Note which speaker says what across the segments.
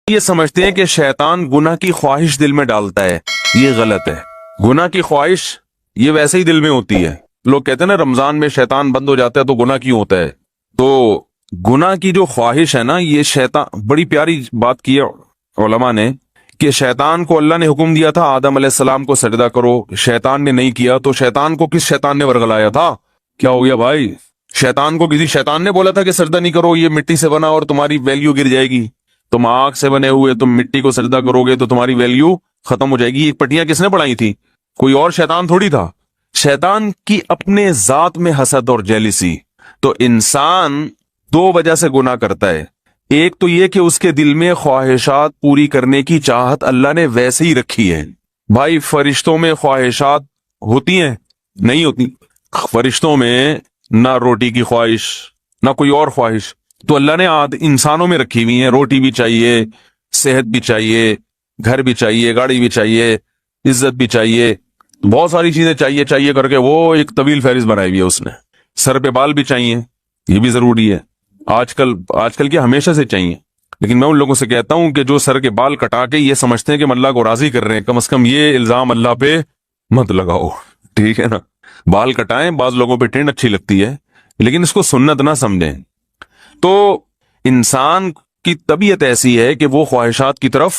Speaker 1: یہ سمجھتے ہیں کہ شیطان گناہ کی خواہش دل میں ڈالتا ہے، یہ غلط ہے۔ گناہ کی خواہش یہ ویسے ہی دل میں ہوتی ہے۔ لوگ کہتے ہیں نا رمضان میں شیطان بند ہو جاتا ہے تو گناہ کیوں ہوتا ہے؟ تو گناہ کی جو خواہش ہے نا، یہ شیطان، بڑی پیاری بات کی ہے علماء نے کہ شیطان کو اللہ نے حکم دیا تھا آدم علیہ السلام کو سجدہ کرو، شیطان نے نہیں کیا، تو شیطان کو کس شیطان نے ورگلایا تھا؟ کیا ہو گیا بھائی؟ شیطان کو کسی شیطان نے بولا تھا کہ سجدہ نہیں کرو، یہ مٹی سے بنا اور تمہاری ویلیو گر جائے گی، تم آگ سے بنے ہوئے، تم مٹی کو سجدہ کرو گے تو تمہاری ویلیو ختم ہو جائے گی۔ یہ پٹیاں کس نے پڑھائی تھی؟ کوئی اور شیطان تھوڑی تھا۔ شیطان کی اپنے ذات میں حسد اور جیلسی۔ تو انسان دو وجہ سے گناہ کرتا ہے، ایک تو یہ کہ اس کے دل میں خواہشات پوری کرنے کی چاہت اللہ نے ویسے ہی رکھی ہے۔ بھائی فرشتوں میں خواہشات ہوتی ہیں؟ نہیں ہوتی۔ فرشتوں میں نہ روٹی کی خواہش نہ کوئی اور خواہش، تو اللہ نے انسانوں میں رکھی ہوئی ہیں۔ روٹی بھی چاہیے، صحت بھی چاہیے، گھر بھی چاہیے، گاڑی بھی چاہیے، عزت بھی چاہیے، بہت ساری چیزیں چاہیے کر کے وہ ایک طویل فہرست بنائی ہوئی ہے اس نے۔ سر پہ بال بھی چاہیے، یہ بھی ضروری ہے، آج کل کے ہمیشہ سے چاہیے۔ لیکن میں ان لوگوں سے کہتا ہوں کہ جو سر کے بال کٹا کے یہ سمجھتے ہیں کہ ہم اللہ کو راضی کر رہے ہیں، کم از کم یہ الزام اللہ پہ مت لگاؤ، ٹھیک ہے نا؟ بال کٹائیں، بعض لوگوں پہ ٹرینڈ اچھی لگتی ہے، لیکن اس کو سنت نہ سمجھیں۔ تو انسان کی طبیعت ایسی ہے کہ وہ خواہشات کی طرف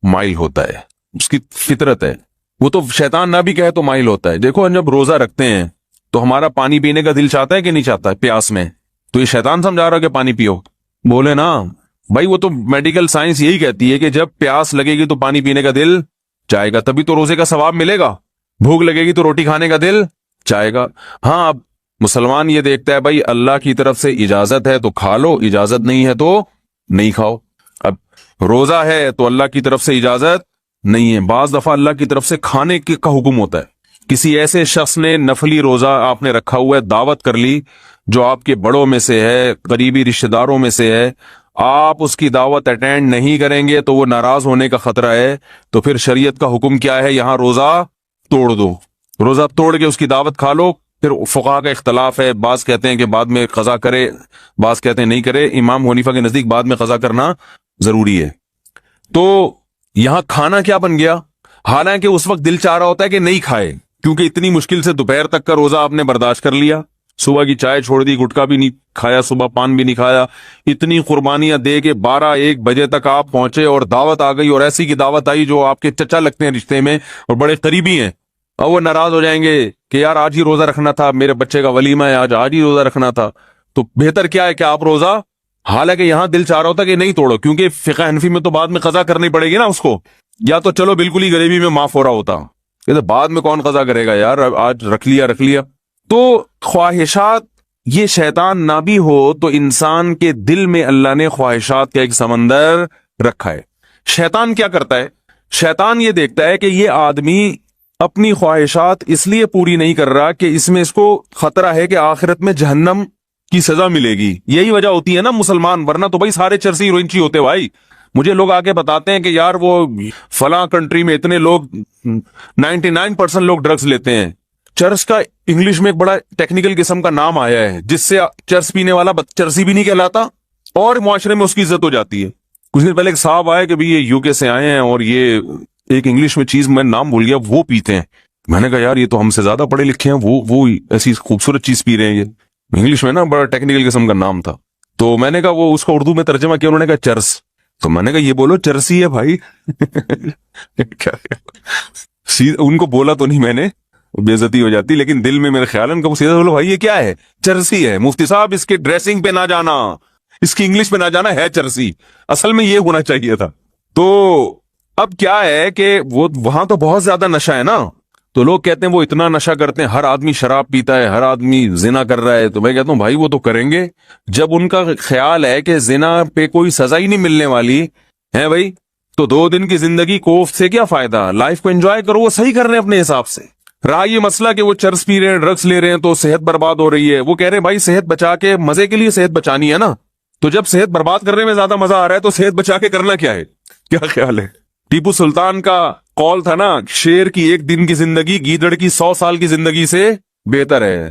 Speaker 1: مائل ہوتا ہے، اس کی فطرت ہے، وہ تو شیطان نہ بھی کہے تو مائل ہوتا ہے۔ دیکھو جب روزہ رکھتے ہیں تو ہمارا پانی پینے کا دل چاہتا ہے کہ نہیں چاہتا ہے پیاس میں؟ تو یہ شیطان سمجھا رہا کہ پانی پیو؟ بولے نا بھائی، وہ تو میڈیکل سائنس یہی کہتی ہے کہ جب پیاس لگے گی تو پانی پینے کا دل چاہے گا، تبھی تو روزے کا ثواب ملے گا۔ بھوک لگے گی تو روٹی کھانے کا دل چاہے گا۔ ہاں، اب مسلمان یہ دیکھتا ہے بھائی اللہ کی طرف سے اجازت ہے تو کھا لو، اجازت نہیں ہے تو نہیں کھاؤ۔ اب روزہ ہے تو اللہ کی طرف سے اجازت نہیں ہے، بعض دفعہ اللہ کی طرف سے کھانے کا حکم ہوتا ہے۔ کسی ایسے شخص نے نفلی روزہ آپ نے رکھا ہوا ہے، دعوت کر لی جو آپ کے بڑوں میں سے ہے، قریبی رشتہ داروں میں سے ہے، آپ اس کی دعوت اٹینڈ نہیں کریں گے تو وہ ناراض ہونے کا خطرہ ہے، تو پھر شریعت کا حکم کیا ہے؟ یہاں روزہ توڑ دو، روزہ توڑ کے اس کی دعوت کھا لو۔ پھر فقہا کا اختلاف ہے، بعض کہتے ہیں کہ بعد میں قضا کرے، بعض کہتے ہیں نہیں کرے۔ امام حنیفہ کے نزدیک بعد میں قضا کرنا ضروری ہے۔ تو یہاں کھانا کیا بن گیا؟ حالانکہ اس وقت دل چاہ رہا ہوتا ہے کہ نہیں کھائے، کیونکہ اتنی مشکل سے دوپہر تک کا روزہ آپ نے برداشت کر لیا، صبح کی چائے چھوڑ دی، گٹکا بھی نہیں کھایا، صبح پان بھی نہیں کھایا، اتنی قربانیاں دے کے 12-1 بجے تک آپ پہنچے اور دعوت آ گئی، اور ایسی کی دعوت آئی جو آپ کے چچا لگتے ہیں رشتے میں اور بڑے قریبی ہیں، اور وہ ناراض ہو جائیں گے کہ یار آج ہی روزہ رکھنا تھا، میرے بچے کا ولیمہ ہے، آج ہی روزہ رکھنا تھا۔ تو بہتر کیا ہے کہ آپ روزہ، حالانکہ یہاں دل چاہ رہا ہوتا کہ نہیں توڑو، کیونکہ فقہ حنفی میں تو بعد میں قضا کرنی پڑے گی نا اس کو، یا تو چلو بالکل ہی غریبی میں معاف ہو رہا ہوتا، یہ تو بعد میں کون قضا کرے گا یار، آج رکھ لیا۔ تو خواہشات، یہ شیطان نہ بھی ہو تو انسان کے دل میں اللہ نے خواہشات کا ایک سمندر رکھا ہے۔ شیطان کیا کرتا ہے؟ شیطان یہ دیکھتا ہے کہ یہ آدمی اپنی خواہشات اس لیے پوری نہیں کر رہا کہ اس میں اس کو خطرہ ہے کہ آخرت میں جہنم کی سزا ملے گی۔ یہی وجہ ہوتی ہے نا مسلمان، ورنہ تو بھائی سارے چرسی ہیروئنچی ہوتے بھائی۔ مجھے لوگ آگے بتاتے ہیں کہ یار وہ فلاں کنٹری میں اتنے لوگ 99% لوگ ڈرگز لیتے ہیں۔ چرس کا انگلش میں ایک بڑا ٹیکنیکل قسم کا نام آیا ہے جس سے چرس پینے والا چرسی بھی نہیں کہلاتا اور معاشرے میں اس کی عزت ہو جاتی ہے۔ کچھ دن پہلے ایک صاحب آئے کہ بھی یہ یو کے سے آئے ہیں اور یہ ایک انگلش میں چیز میں نام بھول گیا، وہ پیتے ہیں۔ میں نے کہا یار یہ تو ہم سے زیادہ پڑھے لکھے ہیں، وہ ایسی خوبصورت چیز پی رہے ہیں۔ یہ انگلش میں نا بڑا ٹیکنیکل قسم کا نام تھا، تو میں نے کہا وہ اس کو اردو میں ترجمہ کیا، انہوں نے کہا چرس۔ تو میں نے کہا یہ بولو چرسی ہے بھائی۔ ان کو بولا تو نہیں میں نے، بے عزتی ہو جاتی، لیکن دل میں میرے خیال ہے ان کو سیدھا بولو بھائی یہ کیا ہے؟ چرسی ہے۔ مفتی صاحب اس کے ڈریسنگ پہ نہ جانا، اس کی انگلش پہ نہ جانا، ہے چرسی، اصل میں یہ ہونا چاہیے تھا۔ تو اب کیا ہے کہ وہ وہاں تو بہت زیادہ نشہ ہے نا، تو لوگ کہتے ہیں وہ اتنا نشہ کرتے ہیں، ہر آدمی شراب پیتا ہے، ہر آدمی زنا کر رہا ہے، تو میں کہتا ہوں بھائی وہ تو کریں گے جب ان کا خیال ہے کہ زنا پہ کوئی سزا ہی نہیں ملنے والی ہے بھائی، تو 2 دن کی زندگی کوفت سے کیا فائدہ؟ لائف کو انجوائے کرو، وہ صحیح کر رہے ہیں اپنے حساب سے۔ رہا یہ مسئلہ کہ وہ چرس پی رہے ہیں، ڈرگس لے رہے ہیں تو صحت برباد ہو رہی ہے، وہ کہہ رہے ہیں بھائی صحت بچا کے، مزے کے لیے صحت بچانی ہے نا، تو جب صحت برباد کرنے میں زیادہ مزہ آ رہا ہے تو صحت بچا کے کرنا کیا ہے؟ کیا خیال ہے؟ ٹیپو سلطان کا قول تھا نا، شیر کی 1 دن کی زندگی گیدڑ کی 100 سال کی زندگی سے بہتر ہے۔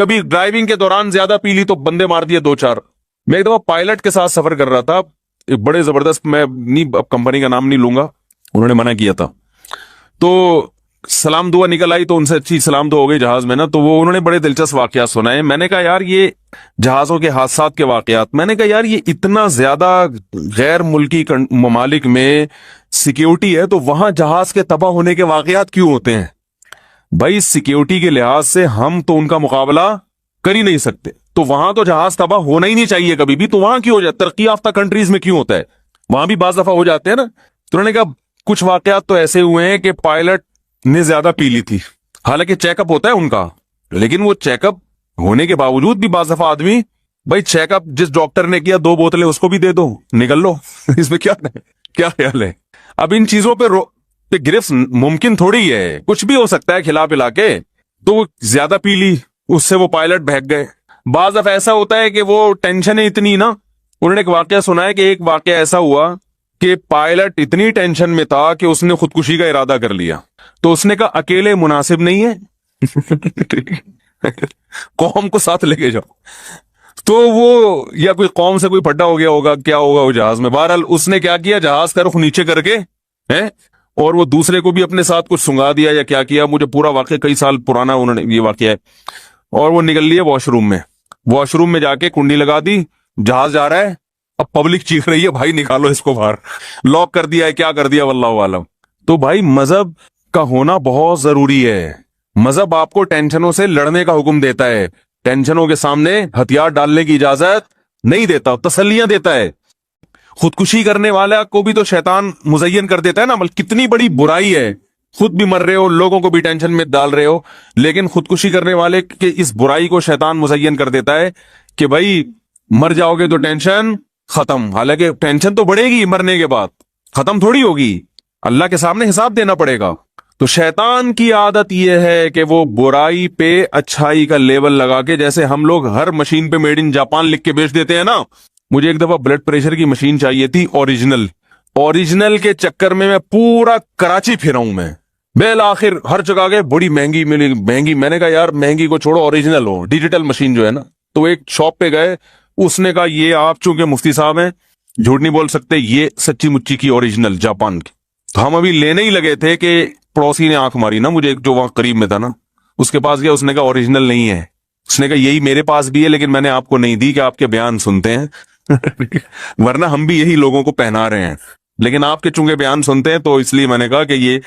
Speaker 1: کبھی ڈرائیونگ کے دوران زیادہ پی لی تو بندے مار دیے 2-4. میں ایک دفعہ پائلٹ کے ساتھ سفر کر رہا تھا, ایک بڑے زبردست, میں نہیں اب کمپنی کا نام نہیں لوں گا, انہوں نے منع کیا تھا, تو سلام دعا نکل آئی تو ان سے اچھی سلام دعا ہو گئی جہاز میں نا, تو وہ انہوں نے بڑے دلچسپ واقعات سنائے. میں نے کہا یار یہ جہازوں کے حادثات کے واقعات, میں نے کہا یار یہ اتنا زیادہ غیر ملکی ممالک میں سیکیورٹی ہے تو وہاں جہاز کے تباہ ہونے کے واقعات کیوں ہوتے ہیں؟ بھائی سیکیورٹی کے لحاظ سے ہم تو ان کا مقابلہ کر ہی نہیں سکتے, تو وہاں تو جہاز تباہ ہونا ہی نہیں چاہیے کبھی بھی, تو وہاں کیوں ہو جاتا ہے؟ ترقی یافتہ کنٹریز میں کیوں ہوتا ہے؟ وہاں بھی بعض دفعہ ہو جاتے ہیں نا. تو انہوں نے کہا کچھ واقعات تو ایسے ہوئے ہیں کہ پائلٹ نے زیادہ پی لی تھی, حالانکہ چیک اپ ہوتا ہے ان کا, لیکن وہ چیک اپ ہونے کے باوجود بھی بعض دفعہ آدمی, بھائی چیک اپ جس ڈاکٹر نے کیا 2 بوتلیں اس کو بھی دے دو, نکل لو. اس میں کیا خیال ہے؟ اب ان چیزوں پہ گرفت ممکن تھوڑی ہے, کچھ بھی ہو سکتا ہے کھلا پلا کے. تو وہ زیادہ پی لی, اس سے وہ پائلٹ بہک گئے. بعض دفعہ ایسا ہوتا ہے کہ وہ ٹینشن ہے اتنی نا, انہوں نے ایک واقعہ سنا ہے کہ ایک واقعہ ایسا ہوا کہ پائلٹ اتنی ٹینشن میں تھا کہ اس نے خودکشی کا ارادہ کر لیا. تو اس نے کہا اکیلے مناسب نہیں ہے, قوم کو ساتھ لے کے جاؤ. تو وہ یا کوئی قوم سے کوئی پھڈا ہو گیا ہوگا, کیا ہوگا وہ جہاز میں. بہرحال اس نے کیا کیا, جہاز کا رخ نیچے کر کے اور وہ دوسرے کو بھی اپنے ساتھ کچھ سنگا دیا یا کیا کیا, مجھے پورا واقعہ کئی سال پرانا انہوں نے یہ واقعہ ہے. اور وہ نکل لیے واش روم میں, واش روم میں جا کے کنڈی لگا دی, جہاز جا رہا ہے, اب پبلک چیخ رہی ہے بھائی نکالو اس کو باہر, لاک کر دیا ہے, کیا کر دیا واللہ عالم. تو بھائی مذہب کا ہونا بہت ضروری ہے. مذہب آپ کو ٹینشنوں سے لڑنے کا حکم دیتا ہے, ٹینشنوں کے سامنے ہتھیار ڈالنے کی اجازت نہیں دیتا, تسلیاں دیتا ہے. خودکشی کرنے والا کو بھی تو شیطان مزین کر دیتا ہے نا, کتنی بڑی برائی ہے, خود بھی مر رہے ہو, لوگوں کو بھی ٹینشن میں ڈال رہے ہو, لیکن خودکشی کرنے والے کے اس برائی کو شیطان مزین کر دیتا ہے کہ بھائی مر جاؤ گے تو ٹینشن ختم. حالانکہ ٹینشن تو بڑھے گی مرنے کے بعد, ختم تھوڑی ہوگی, اللہ کے سامنے حساب دینا پڑے گا. تو شیطان کی عادت یہ ہے کہ وہ برائی پہ اچھائی کا لیبل لگا کے, جیسے ہم لوگ ہر مشین پہ میڈ ان جاپان لکھ کے بیچ دیتے ہیں نا. مجھے ایک دفعہ بلڈ پریشر کی مشین چاہیے تھی اوریجنل کے چکر میں پورا کراچی پھرا ہوں میں, بالآخر ہر جگہ گئے, بڑی مہنگی ملی, مہنگی. میں نے کہا یار مہنگی کو چھوڑو, اوریجنل ہو, ڈیجیٹل مشین جو ہے نا. تو ایک شاپ پہ گئے, اس نے کہا یہ آپ چونکہ مفتی صاحب ہیں جھوٹ نہیں بول سکتے, یہ سچی مچی کی اوریجنل جاپان کی. تو ہم ابھی لینے ہی لگے تھے کہ پڑوسی نے آنکھ ماری نا مجھے, جو وہاں قریب میں تھا نا, اس کے پاس گیا, اس نے کہا اوریجنل نہیں ہے. اس نے کہا یہی میرے پاس بھی ہے لیکن میں نے آپ کو نہیں دی کہ آپ کے بیان سنتے ہیں, ورنہ ہم بھی یہی لوگوں کو پہنا رہے ہیں, لیکن آپ کے چونکہ بیان سنتے ہیں تو اس لیے میں نے کہا کہ یہ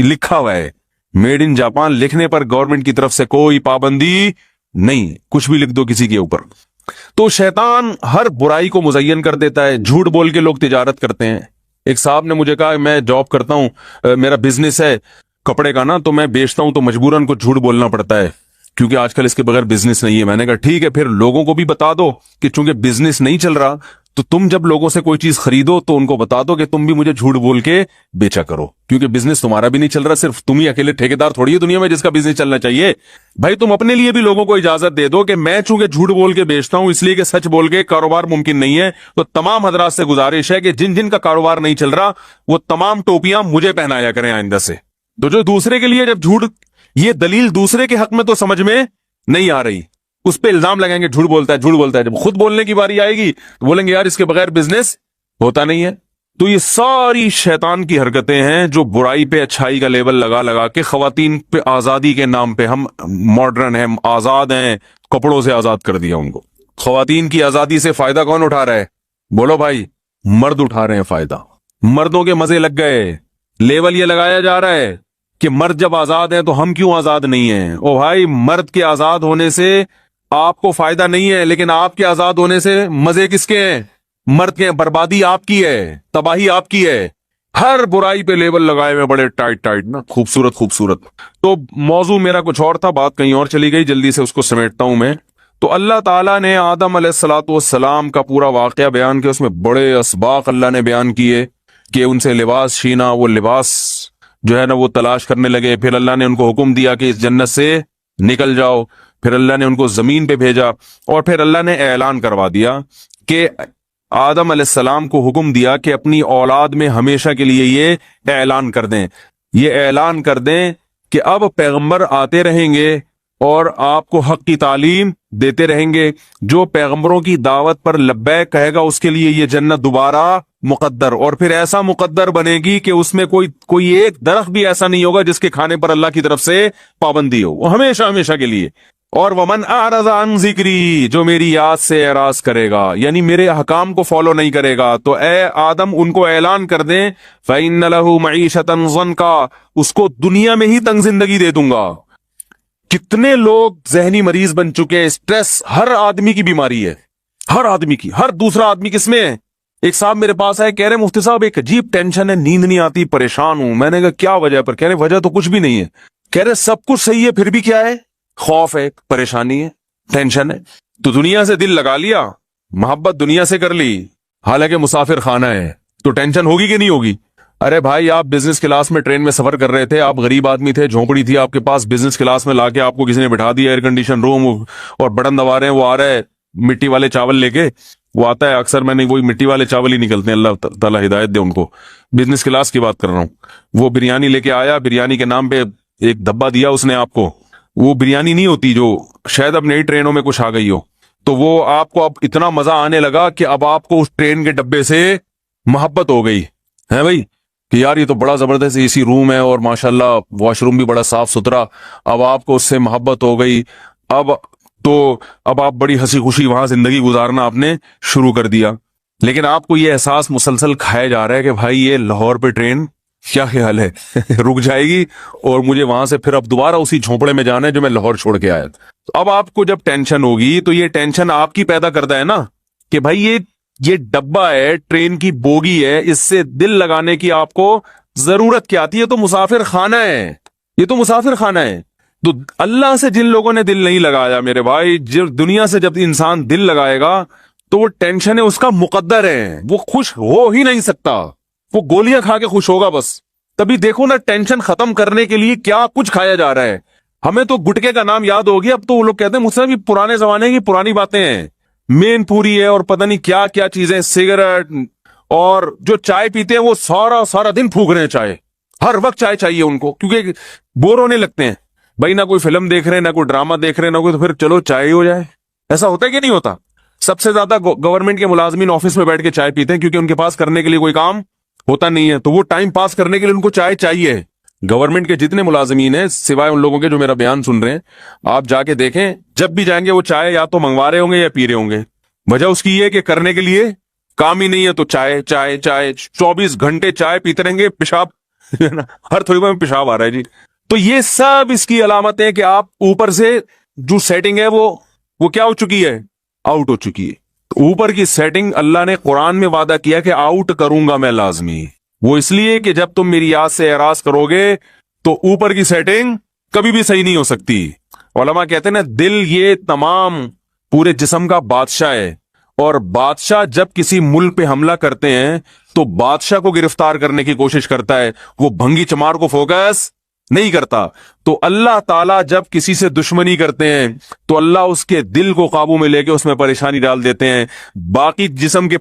Speaker 1: لکھا ہوا ہے میڈ ان جاپان, لکھنے پر گورنمنٹ کی طرف سے کوئی پابندی نہیں, کچھ بھی لکھ دو کسی کے اوپر. تو شیطان ہر برائی کو مزین کر دیتا ہے. جھوٹ بول کے لوگ تجارت کرتے ہیں. ایک صاحب نے مجھے کہا میں جاب کرتا ہوں, میرا بزنس ہے کپڑے کا نا, تو میں بیچتا ہوں تو مجبوراً کو جھوٹ بولنا پڑتا ہے کیونکہ آج کل اس کے بغیر بزنس نہیں ہے. میں نے کہا ٹھیک ہے, پھر لوگوں کو بھی بتا دو کہ چونکہ بزنس نہیں چل رہا تو تم جب لوگوں سے کوئی چیز خریدو تو ان کو بتا دو کہ تم بھی مجھے جھوٹ بول کے بیچا کرو, کیونکہ بزنس تمہارا بھی نہیں چل رہا, صرف تم ہی اکیلے ٹھیکیدار تھوڑی ہے دنیا میں جس کا بزنس چلنا چاہیے. بھائی تم اپنے لیے بھی لوگوں کو اجازت دے دو کہ میں چونکہ جھوٹ بول کے بیچتا ہوں اس لیے کہ سچ بول کے کاروبار ممکن نہیں ہے. تو تمام حضرات سے گزارش ہے کہ جن جن کا کاروبار نہیں چل رہا وہ تمام ٹوپیاں مجھے پہنایا کریں آئندہ سے. تو جو دوسرے کے لیے جب جھوٹ, یہ دلیل دوسرے کے حق میں تو سمجھ میں نہیں آ رہی, اس پہ الزام لگائیں گے جھوٹ بولتا ہے. جب خود بولنے کی باری آئے گی تو بولیں گے یار اس کے بغیر بزنس ہوتا نہیں ہے. تو یہ ساری شیطان کی حرکتیں ہیں جو برائی پہ اچھائی کا لیبل لگا لگا کے خواتین پہ آزادی کے نام پہ, ہم ماڈرن ہیں, آزاد ہیں, کپڑوں سے آزاد کر دیا ان کو. خواتین کی آزادی سے فائدہ کون اٹھا رہا ہے؟ بولو بھائی, مرد اٹھا رہے ہیں فائدہ. مردوں کے مزے لگ گئے, لیبل یہ لگایا جا رہا ہے کہ مرد جب آزاد ہیں تو ہم کیوں آزاد نہیں ہیں. او بھائی, مرد کے آزاد ہونے سے آپ کو فائدہ نہیں ہے, لیکن آپ کے آزاد ہونے سے مزے کس کے ہیں؟ مرد کے. بربادی آپ کی ہے, تباہی آپ کی ہے. ہر برائی پہ لیبل لگائے ہوئے بڑے ٹائٹ نا, خوبصورت. تو موضوع میرا کچھ اور تھا, بات کہیں اور چلی گئی, جلدی سے اس کو سمیٹتا ہوں میں. تو اللہ تعالیٰ نے آدم علیہ الصلوۃ والسلام کا پورا واقعہ بیان کیا, اس میں بڑے اسباق اللہ نے بیان کیے کہ ان سے لباس چھینا, وہ لباس جو ہے نا وہ تلاش کرنے لگے. پھر اللہ نے ان کو حکم دیا کہ اس جنت سے نکل جاؤ. پھر اللہ نے ان کو زمین پہ بھیجا اور پھر اللہ نے اعلان کروا دیا کہ آدم علیہ السلام کو حکم دیا کہ اپنی اولاد میں ہمیشہ کے لیے یہ اعلان کر دیں کہ اب پیغمبر آتے رہیں گے اور آپ کو حق کی تعلیم دیتے رہیں گے. جو پیغمبروں کی دعوت پر لبیک کہے گا اس کے لیے یہ جنت دوبارہ مقدر، اور پھر ایسا مقدر بنے گی کہ اس میں کوئی ایک درخت بھی ایسا نہیں ہوگا جس کے کھانے پر اللہ کی طرف سے پابندی ہو، وہ ہمیشہ ہمیشہ کے لیے. اور ومن اعرض عن ذکری، جو میری یاد سے اعراض کرے گا یعنی میرے احکام کو فالو نہیں کرے گا، تو اے آدم ان کو اعلان کر دیں فإن له معیشۃ ضنکا، اس کو دنیا میں ہی تنگ زندگی دے دوں گا. کتنے لوگ ذہنی مریض بن چکے ہیں. سٹریس ہر آدمی کی بیماری ہے، ہر آدمی کی. ہر دوسرا آدمی کس میں ہے؟ ایک صاحب میرے پاس آئے، کہہ رہے مفتی صاحب ایک عجیب ٹینشن ہے، نیند نہیں آتی، پریشان ہوں. میں نے کہا کیا وجہ؟ پر کہہ رہے وجہ تو کچھ بھی نہیں ہے. کہہ رہے سب کچھ صحیح ہے پھر بھی کیا ہے؟ خوف ہے، پریشانی ہے، ٹینشن ہے. تو دنیا سے دل لگا لیا، محبت دنیا سے کر لی، حالانکہ مسافر خانہ ہے، تو ٹینشن ہوگی کہ نہیں ہوگی؟ ارے بھائی آپ بزنس کلاس میں ٹرین میں سفر کر رہے تھے، آپ غریب آدمی تھے، جھونپڑی تھی آپ کے پاس، بزنس کلاس میں لا کے آپ کو کسی نے بٹھا دیا، ایئر کنڈیشن روم، اور بٹن دبا رہے ہیں، وہ آ رہا ہے مٹی والے چاول لے کے، وہ آتا ہے اکثر، میں نے وہی مٹی والے چاول ہی نکلتے ہیں، اللہ تعالیٰ ہدایت دے ان کو. بزنس کلاس کی بات کر رہا ہوں. وہ بریانی لے کے آیا، بریانی کے نام پہ ایک دبا دیا اس نے آپ کو، وہ بریانی نہیں ہوتی جو شاید اب نئی ٹرینوں میں کچھ آ گئی ہو، تو وہ آپ کو اب اتنا مزہ آنے لگا کہ اب آپ کو اس ٹرین کے ڈبے سے محبت ہو گئی ہے بھائی، کہ یار یہ تو بڑا زبردست اے سی روم ہے اور ماشاءاللہ واش روم بھی بڑا صاف ستھرا. اب آپ کو اس سے محبت ہو گئی. اب آپ بڑی ہنسی خوشی وہاں زندگی گزارنا آپ نے شروع کر دیا. لیکن آپ کو یہ احساس مسلسل کھایا جا رہا ہے کہ بھائی یہ لاہور پہ ٹرین کیا خیال ہے رک جائے گی اور مجھے وہاں سے پھر اب دوبارہ اسی جھونپڑے میں جانا ہے جو میں لاہور چھوڑ کے آیا تھا. اب آپ کو جب ٹینشن ہوگی تو یہ ٹینشن آپ کی پیدا کرتا ہے نا کہ بھائی یہ ڈبہ ہے، ٹرین کی بوگی ہے، اس سے دل لگانے کی آپ کو ضرورت کیا آتی ہے؟ تو مسافر خانہ ہے، یہ تو مسافر خانہ ہے. تو اللہ سے جن لوگوں نے دل نہیں لگایا میرے بھائی، دنیا سے جب انسان دل لگائے گا تو وہ ٹینشن ہے اس کا مقدر ہے، وہ خوش ہو ہی نہیں سکتا، وہ گولیاں کھا کے خوش ہوگا بس. تبھی دیکھو نا ٹینشن ختم کرنے کے لیے کیا کچھ کھایا جا رہا ہے. ہمیں تو گٹکے کا نام یاد ہو گیا، اب تو وہ لوگ کہتے ہیں مجھ سے بھی پرانے زمانے کی پرانی باتیں ہیں، مین پوری ہے اور پتہ نہیں کیا کیا چیزیں، سگریٹ، اور جو چائے پیتے ہیں وہ سارا دن پھونک رہے ہیں چائے، ہر وقت چائے چاہیے ان کو کیونکہ بور ہونے لگتے ہیں. بھائی نہ کوئی فلم دیکھ رہے ہیں، نہ کوئی ڈرامہ دیکھ رہے ہیں، نہ کوئی، تو پھر چلو چائے ہی ہو جائے. ایسا ہوتا ہے کہ نہیں ہوتا؟ سب سے زیادہ گورنمنٹ کے ملازمین آفس میں بیٹھ کے چائے پیتے ہیں کیونکہ ان کے پاس کرنے کے لیے کوئی کام ہوتا نہیں ہے، تو وہ ٹائم پاس کرنے کے لیے ان کو چائے چاہیے. گورنمنٹ کے جتنے ملازمین ہیں سوائے ان لوگوں کے جو میرا بیان سن رہے ہیں، آپ جا کے دیکھیں جب بھی جائیں گے وہ چائے یا تو منگوا رہے ہوں گے یا پی رہے ہوں گے. وجہ اس کی یہ کہ کرنے کے لیے کام ہی نہیں ہے، تو چائے چائے چائے 24 گھنٹے چائے پیتے رہیں گے. پیشاب ہر تھوڑی بار میں پیشاب آ رہا ہے جی. تو یہ سب اس کی علامت ہے کہ آپ اوپر سے جو سیٹنگ ہے وہ کیا ہو چکی ہے؟ آؤٹ ہو چکی ہے. اوپر کی سیٹنگ اللہ نے قرآن میں وعدہ کیا کہ آؤٹ کروں گا میں لازمی. وہ اس لیے کہ جب تم میری یاد سے اعراض کرو گے تو اوپر کی سیٹنگ کبھی بھی صحیح نہیں ہو سکتی. علماء کہتے ہیں نا دل یہ تمام پورے جسم کا بادشاہ ہے، اور بادشاہ جب کسی ملک پہ حملہ کرتے ہیں تو بادشاہ کو گرفتار کرنے کی کوشش کرتا ہے، وہ بھنگی چمار کو فوکس نہیں کرتا. تو اللہ تعالیٰ جب کسی سے دشمنی کرتے ہیں تو اللہ اس کے دل کو قابو میں لے کے اس میں پریشانی ڈال دیتے ہیں، باقی جسم کے